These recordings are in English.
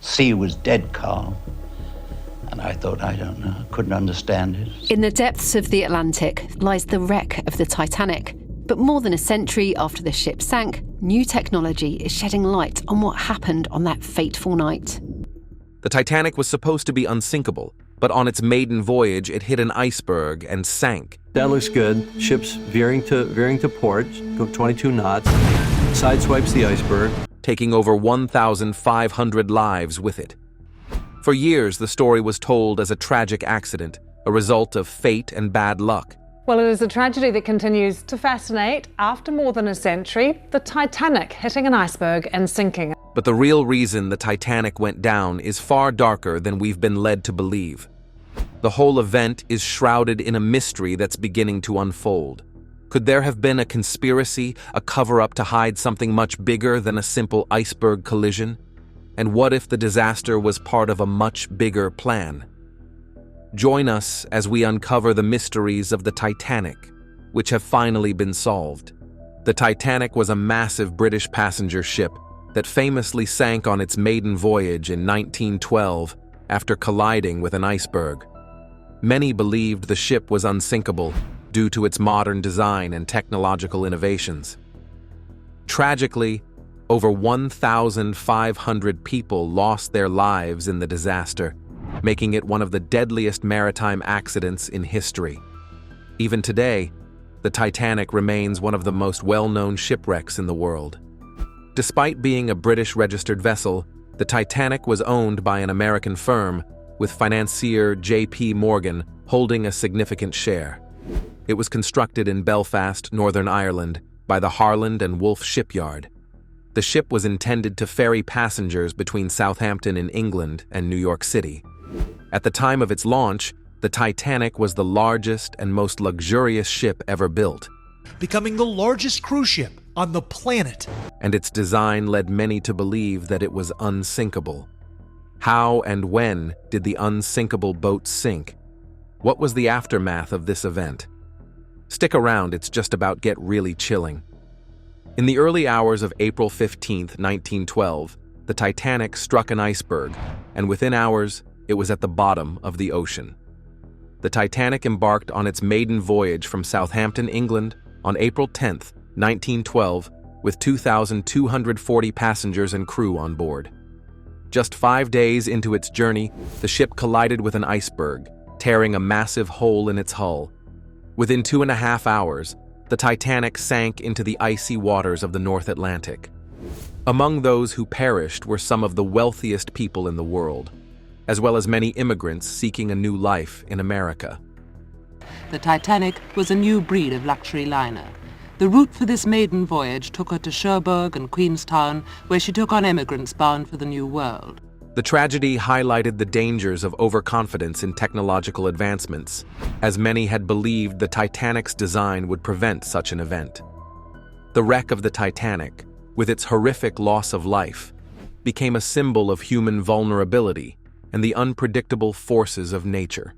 sea was dead calm. And I thought, I don't know, I couldn't understand it. In the depths of the Atlantic lies the wreck of the Titanic. But more than a century after the ship sank, new technology is shedding light on what happened on that fateful night. The Titanic was supposed to be unsinkable, but on its maiden voyage, it hit an iceberg and sank. That looks good. Ship's veering to port, go 22 knots, sideswipes the iceberg, taking over 1,500 lives with it. For years, the story was told as a tragic accident, a result of fate and bad luck. Well, it is a tragedy that continues to fascinate after more than a century, the Titanic hitting an iceberg and sinking. But the real reason the Titanic went down is far darker than we've been led to believe. The whole event is shrouded in a mystery that's beginning to unfold. Could there have been a conspiracy, a cover-up to hide something much bigger than a simple iceberg collision? And what if the disaster was part of a much bigger plan? Join us as we uncover the mysteries of the Titanic, which have finally been solved. The Titanic was a massive British passenger ship that famously sank on its maiden voyage in 1912 after colliding with an iceberg. Many believed the ship was unsinkable due to its modern design and technological innovations. Tragically, over 1,500 people lost their lives in the disaster, making it one of the deadliest maritime accidents in history. Even today, the Titanic remains one of the most well-known shipwrecks in the world. Despite being a British-registered vessel, the Titanic was owned by an American firm, with financier J.P. Morgan holding a significant share. It was constructed in Belfast, Northern Ireland, by the Harland and Wolff shipyard. The ship was intended to ferry passengers between Southampton in England and New York City. At the time of its launch, the Titanic was the largest and most luxurious ship ever built, becoming the largest cruise ship on the planet. And its design led many to believe that it was unsinkable. How and when did the unsinkable boat sink? What was the aftermath of this event? Stick around, it's just about to get really chilling. In the early hours of April 15, 1912, the Titanic struck an iceberg, and within hours, it was at the bottom of the ocean. The Titanic embarked on its maiden voyage from Southampton, England, on April 10, 1912, with 2,240 passengers and crew on board. Just 5 days into its journey, the ship collided with an iceberg, tearing a massive hole in its hull. Within 2.5 hours, the Titanic sank into the icy waters of the North Atlantic. Among those who perished were some of the wealthiest people in the world, as well as many immigrants seeking a new life in America. The Titanic was a new breed of luxury liner. The route for this maiden voyage took her to Cherbourg and Queenstown, where she took on immigrants bound for the New World. The tragedy highlighted the dangers of overconfidence in technological advancements, as many had believed the Titanic's design would prevent such an event. The wreck of the Titanic, with its horrific loss of life, became a symbol of human vulnerability and the unpredictable forces of nature.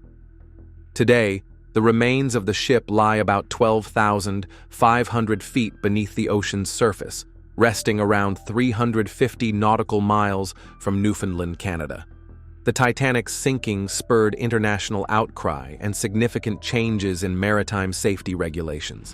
Today, the remains of the ship lie about 12,500 feet beneath the ocean's surface, resting around 350 nautical miles from Newfoundland, Canada. The Titanic's sinking spurred international outcry and significant changes in maritime safety regulations.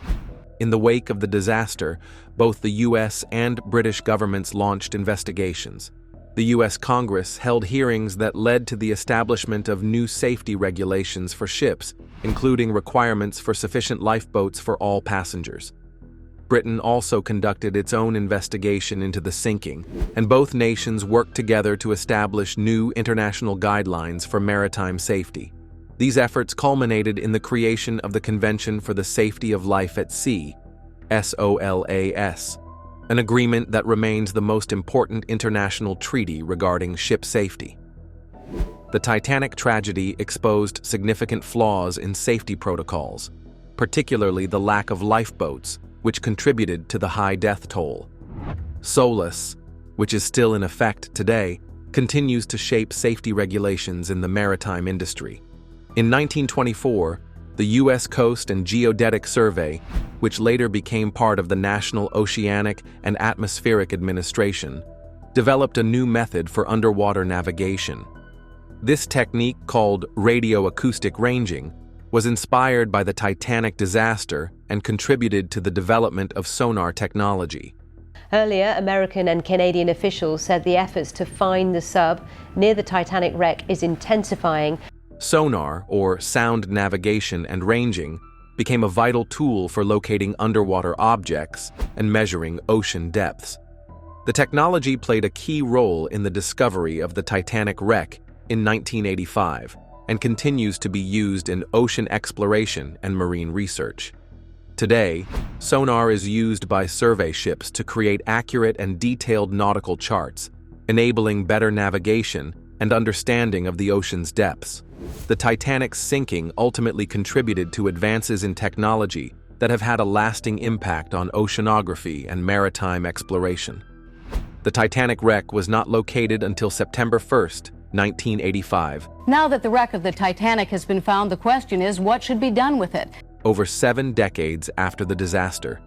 In the wake of the disaster, both the U.S. and British governments launched investigations. The U.S. Congress held hearings that led to the establishment of new safety regulations for ships, including requirements for sufficient lifeboats for all passengers. Britain also conducted its own investigation into the sinking, and both nations worked together to establish new international guidelines for maritime safety. These efforts culminated in the creation of the Convention for the Safety of Life at Sea, SOLAS, an agreement that remains the most important international treaty regarding ship safety. The Titanic tragedy exposed significant flaws in safety protocols, particularly the lack of lifeboats, which contributed to the high death toll. SOLAS, which is still in effect today, continues to shape safety regulations in the maritime industry. In 1924, the U.S. Coast and Geodetic Survey, which later became part of the National Oceanic and Atmospheric Administration, developed a new method for underwater navigation. This technique, called radioacoustic ranging, was inspired by the Titanic disaster and contributed to the development of sonar technology. Earlier, American and Canadian officials said the efforts to find the sub near the Titanic wreck is intensifying. Sonar, or sound navigation and ranging, became a vital tool for locating underwater objects and measuring ocean depths. The technology played a key role in the discovery of the Titanic wreck in 1985 and continues to be used in ocean exploration and marine research. Today, sonar is used by survey ships to create accurate and detailed nautical charts, enabling better navigation and understanding of the ocean's depths. The Titanic's sinking ultimately contributed to advances in technology that have had a lasting impact on oceanography and maritime exploration. The Titanic wreck was not located until September 1st, 1985. Now that the wreck of the Titanic has been found, the question is, what should be done with it? Over 7 decades after the disaster,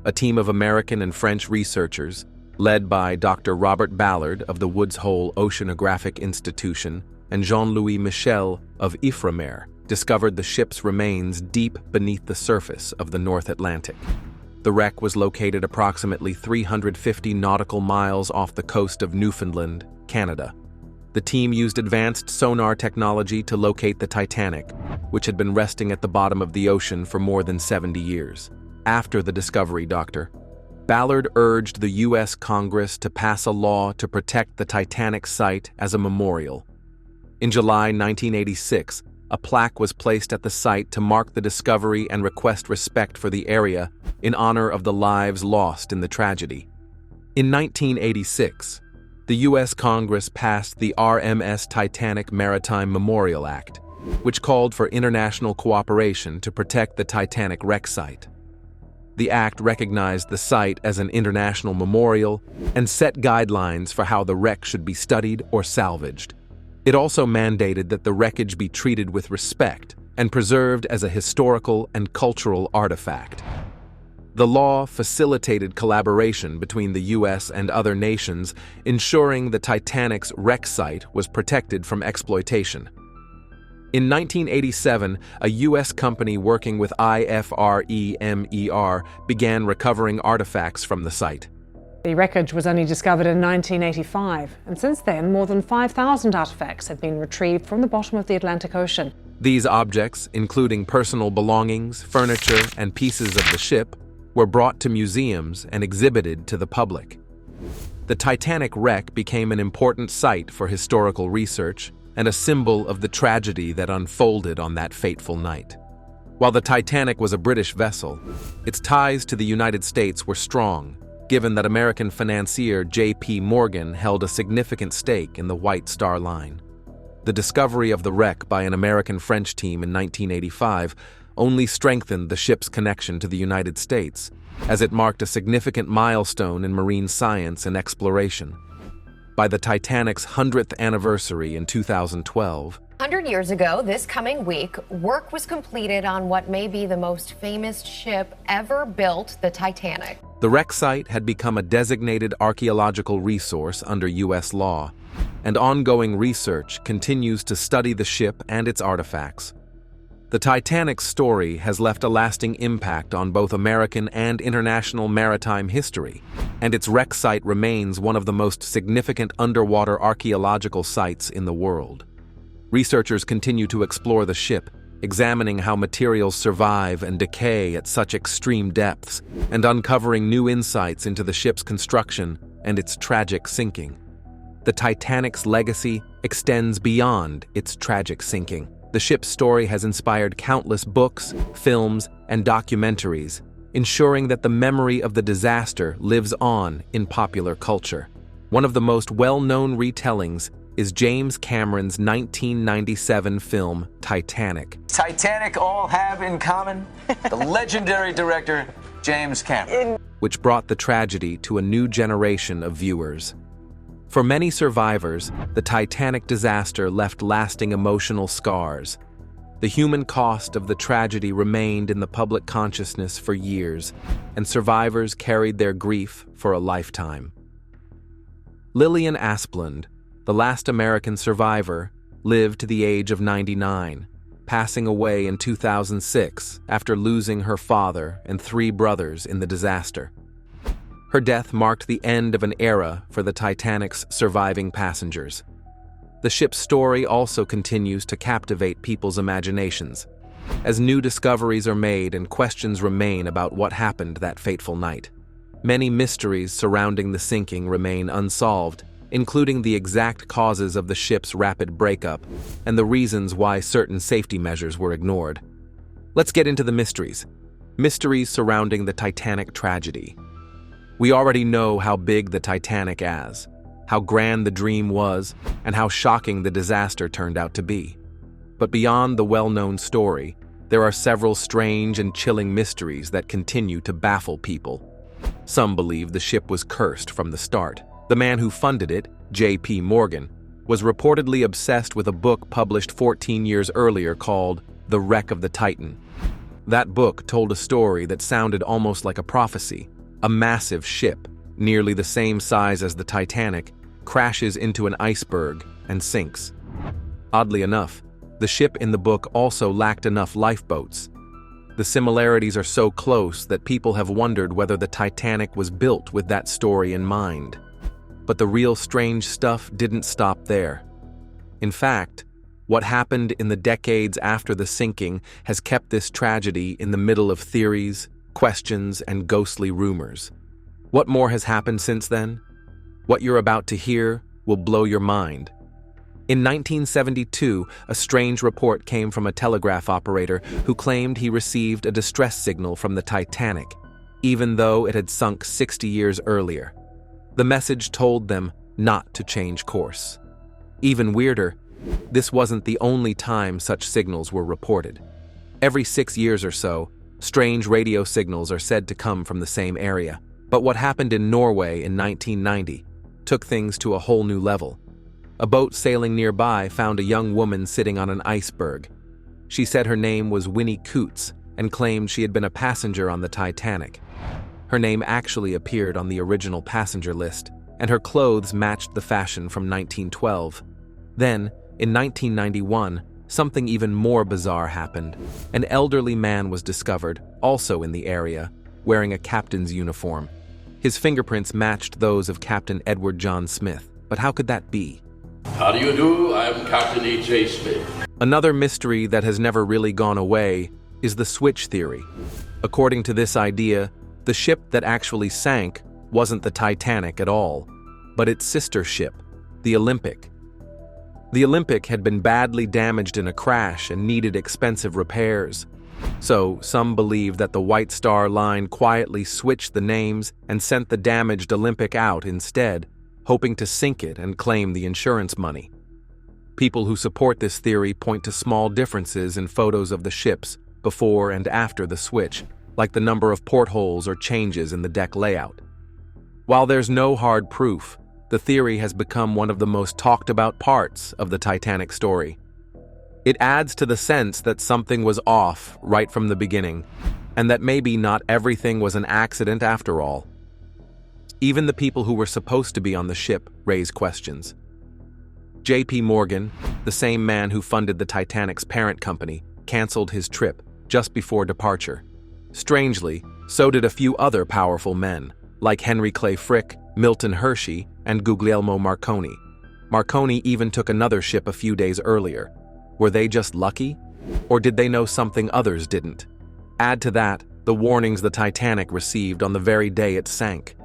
a team of American and French researchers, led by Dr. Robert Ballard of the Woods Hole Oceanographic Institution and Jean-Louis Michel of Ifremer, discovered the ship's remains deep beneath the surface of the North Atlantic. The wreck was located approximately 350 nautical miles off the coast of Newfoundland, Canada. The team used advanced sonar technology to locate the Titanic, which had been resting at the bottom of the ocean for more than 70 years. After the discovery, Dr. Ballard urged the U.S. Congress to pass a law to protect the Titanic site as a memorial. In July 1986, a plaque was placed at the site to mark the discovery and request respect for the area in honor of the lives lost in the tragedy. In 1986, the U.S. Congress passed the RMS Titanic Maritime Memorial Act, which called for international cooperation to protect the Titanic wreck site. The act recognized the site as an international memorial and set guidelines for how the wreck should be studied or salvaged. It also mandated that the wreckage be treated with respect and preserved as a historical and cultural artifact. The law facilitated collaboration between the U.S. and other nations, ensuring the Titanic's wreck site was protected from exploitation. In 1987, a U.S. company working with IFREMER began recovering artifacts from the site. The wreckage was only discovered in 1985, and since then, more than 5,000 artifacts have been retrieved from the bottom of the Atlantic Ocean. These objects, including personal belongings, furniture, and pieces of the ship, were brought to museums and exhibited to the public. The Titanic wreck became an important site for historical research and a symbol of the tragedy that unfolded on that fateful night. While the Titanic was a British vessel, its ties to the United States were strong, given that American financier J.P. Morgan held a significant stake in the White Star Line. The discovery of the wreck by an American-French team in 1985 only strengthened the ship's connection to the United States, as it marked a significant milestone in marine science and exploration. By the Titanic's 100th anniversary in 2012, 100 years ago, this coming week, work was completed on what may be the most famous ship ever built, the Titanic. The wreck site had become a designated archaeological resource under U.S. law, and ongoing research continues to study the ship and its artifacts. The Titanic's story has left a lasting impact on both American and international maritime history, and its wreck site remains one of the most significant underwater archaeological sites in the world. Researchers continue to explore the ship, examining how materials survive and decay at such extreme depths, and uncovering new insights into the ship's construction and its tragic sinking. The Titanic's legacy extends beyond its tragic sinking. The ship's story has inspired countless books, films, and documentaries, ensuring that the memory of the disaster lives on in popular culture. One of the most well-known retellings is James Cameron's 1997 film Titanic. Titanic all have in common the legendary director James Cameron, which brought the tragedy to a new generation of viewers. For many survivors, the Titanic disaster left lasting emotional scars. The human cost of the tragedy remained in the public consciousness for years, and survivors carried their grief for a lifetime. Lillian Asplund, the last American survivor, lived to the age of 99, passing away in 2006 after losing her father and 3 brothers in the disaster. Her death marked the end of an era for the Titanic's surviving passengers. The ship's story also continues to captivate people's imaginations, as new discoveries are made and questions remain about what happened that fateful night. Many mysteries surrounding the sinking remain unsolved, including the exact causes of the ship's rapid breakup and the reasons why certain safety measures were ignored. Let's get into the mysteries. Mysteries surrounding the Titanic tragedy. We already know how big the Titanic is, how grand the dream was, and how shocking the disaster turned out to be. But beyond the well-known story, there are several strange and chilling mysteries that continue to baffle people. Some believe the ship was cursed from the start. The man who funded it, J.P. Morgan, was reportedly obsessed with a book published 14 years earlier called The Wreck of the Titan. That book told a story that sounded almost like a prophecy. A massive ship, nearly the same size as the Titanic, crashes into an iceberg and sinks. Oddly enough, the ship in the book also lacked enough lifeboats. The similarities are so close that people have wondered whether the Titanic was built with that story in mind. But the real strange stuff didn't stop there. In fact, what happened in the decades after the sinking has kept this tragedy in the middle of theories, questions, and ghostly rumors. What more has happened since then? What you're about to hear will blow your mind. In 1972, a strange report came from a telegraph operator who claimed he received a distress signal from the Titanic, even though it had sunk 60 years earlier. The message told them not to change course. Even weirder, this wasn't the only time such signals were reported. Every 6 years or so, strange radio signals are said to come from the same area. But what happened in Norway in 1990 took things to a whole new level. A boat sailing nearby found a young woman sitting on an iceberg. She said her name was Winnie Coots and claimed she had been a passenger on the Titanic. Her name actually appeared on the original passenger list, and her clothes matched the fashion from 1912. Then, in 1991, something even more bizarre happened. An elderly man was discovered, also in the area, wearing a captain's uniform. His fingerprints matched those of Captain Edward John Smith. But how could that be? How do you do? I'm Captain E.J. Smith. Another mystery that has never really gone away is the switch theory. According to this idea, the ship that actually sank wasn't the Titanic at all, but its sister ship, the Olympic. The Olympic had been badly damaged in a crash and needed expensive repairs. So, some believe that the White Star Line quietly switched the names and sent the damaged Olympic out instead, hoping to sink it and claim the insurance money. People who support this theory point to small differences in photos of the ships before and after the switch, like the number of portholes or changes in the deck layout. While there's no hard proof, the theory has become one of the most talked about parts of the Titanic story. It adds to the sense that something was off right from the beginning, and that maybe not everything was an accident after all. Even the people who were supposed to be on the ship raise questions. J.P. Morgan, the same man who funded the Titanic's parent company, canceled his trip just before departure. Strangely, so did a few other powerful men, like Henry Clay Frick, Milton Hershey, and Guglielmo Marconi. Marconi even took another ship a few days earlier. Were they just lucky? Or did they know something others didn't? Add to that the warnings the Titanic received on the very day it sank.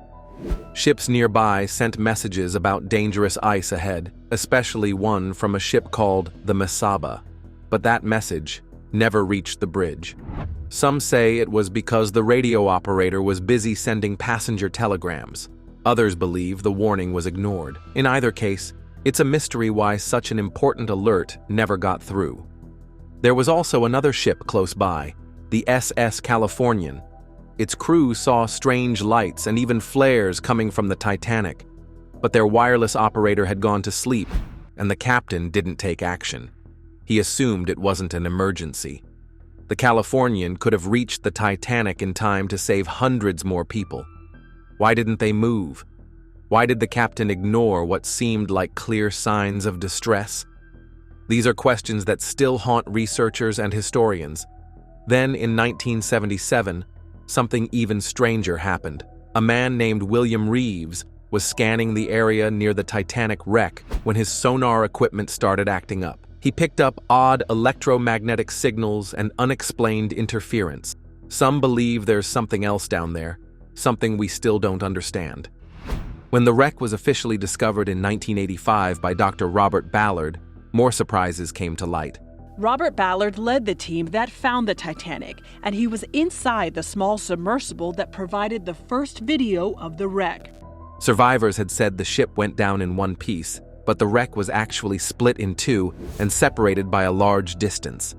Ships nearby sent messages about dangerous ice ahead, especially one from a ship called the Mesaba. But that message never reached the bridge. Some say it was because the radio operator was busy sending passenger telegrams. Others believe the warning was ignored. In either case, it's a mystery why such an important alert never got through. There was also another ship close by, the SS Californian. Its crew saw strange lights and even flares coming from the Titanic, but their wireless operator had gone to sleep, and the captain didn't take action. He assumed it wasn't an emergency. The Californian could have reached the Titanic in time to save hundreds more people. Why didn't they move? Why did the captain ignore what seemed like clear signs of distress? These are questions that still haunt researchers and historians. Then, in 1977, something even stranger happened. A man named William Reeves was scanning the area near the Titanic wreck when his sonar equipment started acting up. He picked up odd electromagnetic signals and unexplained interference. Some believe there's something else down there, something we still don't understand. When the wreck was officially discovered in 1985 by Dr. Robert Ballard, more surprises came to light. Robert Ballard led the team that found the Titanic, and he was inside the small submersible that provided the first video of the wreck. Survivors had said the ship went down in one piece, but the wreck was actually split in two and separated by a large distance.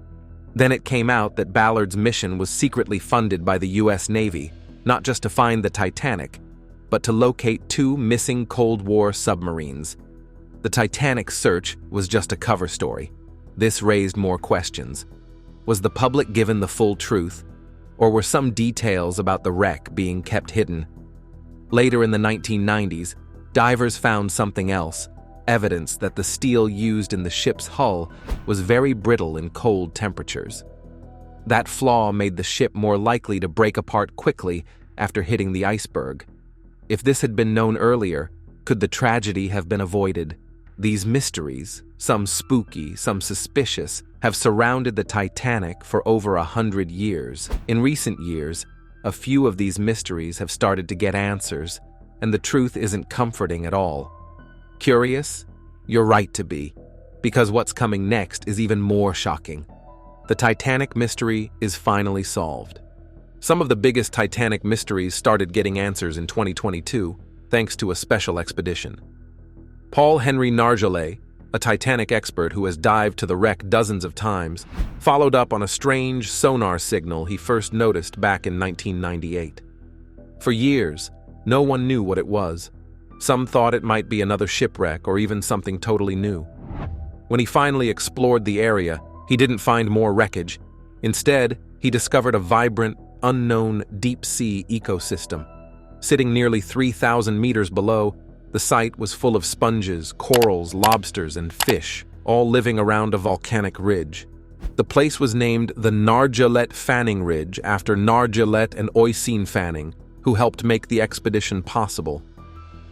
Then it came out that Ballard's mission was secretly funded by the U.S. Navy, not just to find the Titanic, but to locate two missing Cold War submarines. The Titanic search was just a cover story. This raised more questions. Was the public given the full truth, or were some details about the wreck being kept hidden? Later in the 1990s, divers found something else, evidence that the steel used in the ship's hull was very brittle in cold temperatures. That flaw made the ship more likely to break apart quickly after hitting the iceberg. If this had been known earlier, could the tragedy have been avoided? These mysteries, some spooky, some suspicious, have surrounded the Titanic for over 100 years. In recent years, a few of these mysteries have started to get answers, and the truth isn't comforting at all. Curious? You're right to be, because what's coming next is even more shocking. The Titanic mystery is finally solved. Some of the biggest Titanic mysteries started getting answers in 2022, thanks to a special expedition. Paul Henry Nargeolet, a Titanic expert who has dived to the wreck dozens of times, followed up on a strange sonar signal he first noticed back in 1998. For years, no one knew what it was. Some thought it might be another shipwreck or even something totally new. When he finally explored the area, he didn't find more wreckage. Instead, he discovered a vibrant, unknown deep-sea ecosystem. Sitting nearly 3,000 meters below, the site was full of sponges, corals, lobsters, and fish, all living around a volcanic ridge. The place was named the Nargeolet Fanning Ridge after Nargeolet and Oisin Fanning, who helped make the expedition possible.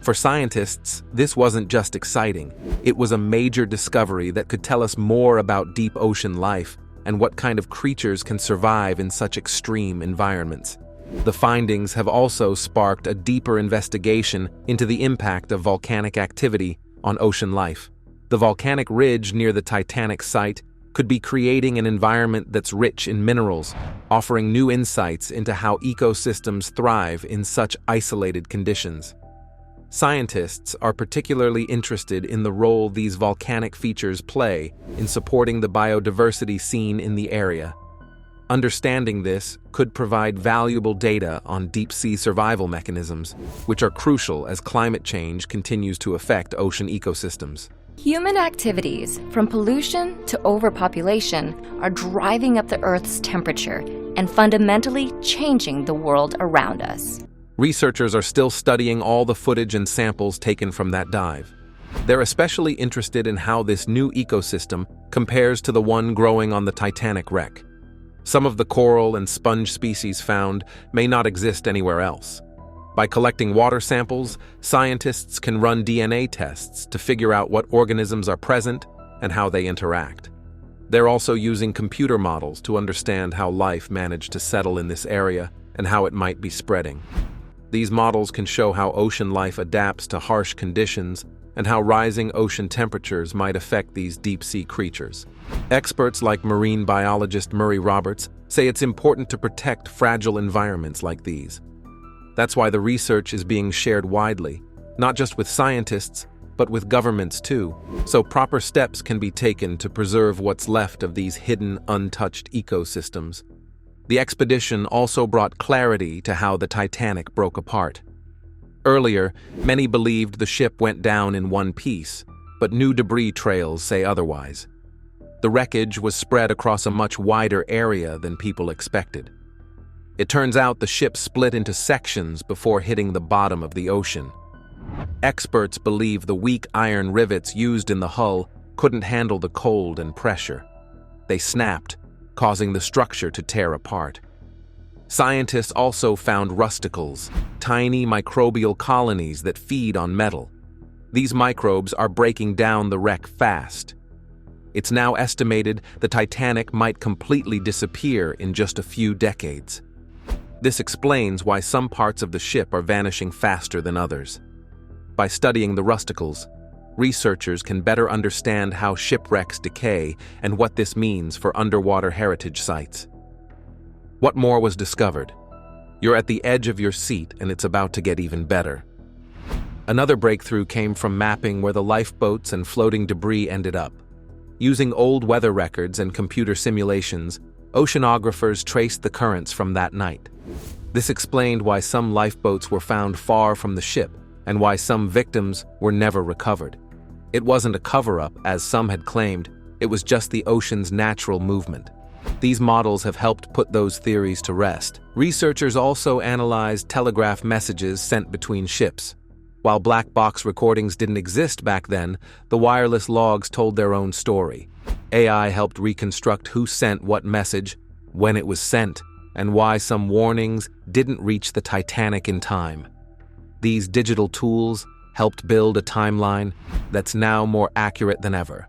For scientists, this wasn't just exciting. It was a major discovery that could tell us more about deep ocean life and what kind of creatures can survive in such extreme environments. The findings have also sparked a deeper investigation into the impact of volcanic activity on ocean life. The volcanic ridge near the Titanic site could be creating an environment that's rich in minerals, offering new insights into how ecosystems thrive in such isolated conditions. Scientists are particularly interested in the role these volcanic features play in supporting the biodiversity scene in the area. Understanding this could provide valuable data on deep-sea survival mechanisms, which are crucial as climate change continues to affect ocean ecosystems. Human activities, from pollution to overpopulation, are driving up the Earth's temperature and fundamentally changing the world around us. Researchers are still studying all the footage and samples taken from that dive. They're especially interested in how this new ecosystem compares to the one growing on the Titanic wreck. Some of the coral and sponge species found may not exist anywhere else. By collecting water samples, scientists can run DNA tests to figure out what organisms are present and how they interact. They're also using computer models to understand how life managed to settle in this area and how it might be spreading. These models can show how ocean life adapts to harsh conditions and how rising ocean temperatures might affect these deep-sea creatures. Experts like marine biologist Murray Roberts say it's important to protect fragile environments like these. That's why the research is being shared widely, not just with scientists, but with governments too, so proper steps can be taken to preserve what's left of these hidden, untouched ecosystems. The expedition also brought clarity to how the Titanic broke apart. Earlier, many believed the ship went down in one piece, but new debris trails say otherwise. The wreckage was spread across a much wider area than people expected. It turns out the ship split into sections before hitting the bottom of the ocean. Experts believe the weak iron rivets used in the hull couldn't handle the cold and pressure. They snapped, causing the structure to tear apart. Scientists also found rusticles, tiny microbial colonies that feed on metal. These microbes are breaking down the wreck fast. It's now estimated the Titanic might completely disappear in just a few decades. This explains why some parts of the ship are vanishing faster than others. By studying the rusticles, researchers can better understand how shipwrecks decay and what this means for underwater heritage sites. What more was discovered? You're at the edge of your seat, and it's about to get even better. Another breakthrough came from mapping where the lifeboats and floating debris ended up. Using old weather records and computer simulations, oceanographers traced the currents from that night. This explained why some lifeboats were found far from the ship and why some victims were never recovered. It wasn't a cover-up, as some had claimed, it was just the ocean's natural movement. These models have helped put those theories to rest. Researchers also analyzed telegraph messages sent between ships. While black box recordings didn't exist back then, the wireless logs told their own story. AI helped reconstruct who sent what message, when it was sent, and why some warnings didn't reach the Titanic in time. These digital tools helped build a timeline that's now more accurate than ever.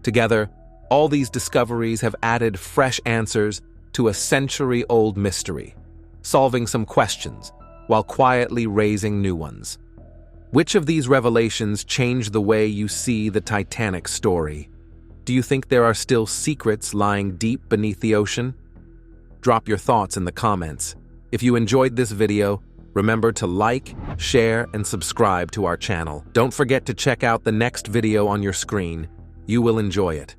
Together, all these discoveries have added fresh answers to a century-old mystery, solving some questions while quietly raising new ones. Which of these revelations changed the way you see the Titanic story? Do you think there are still secrets lying deep beneath the ocean? Drop your thoughts in the comments. If you enjoyed this video, remember to like, share, and subscribe to our channel. Don't forget to check out the next video on your screen. You will enjoy it.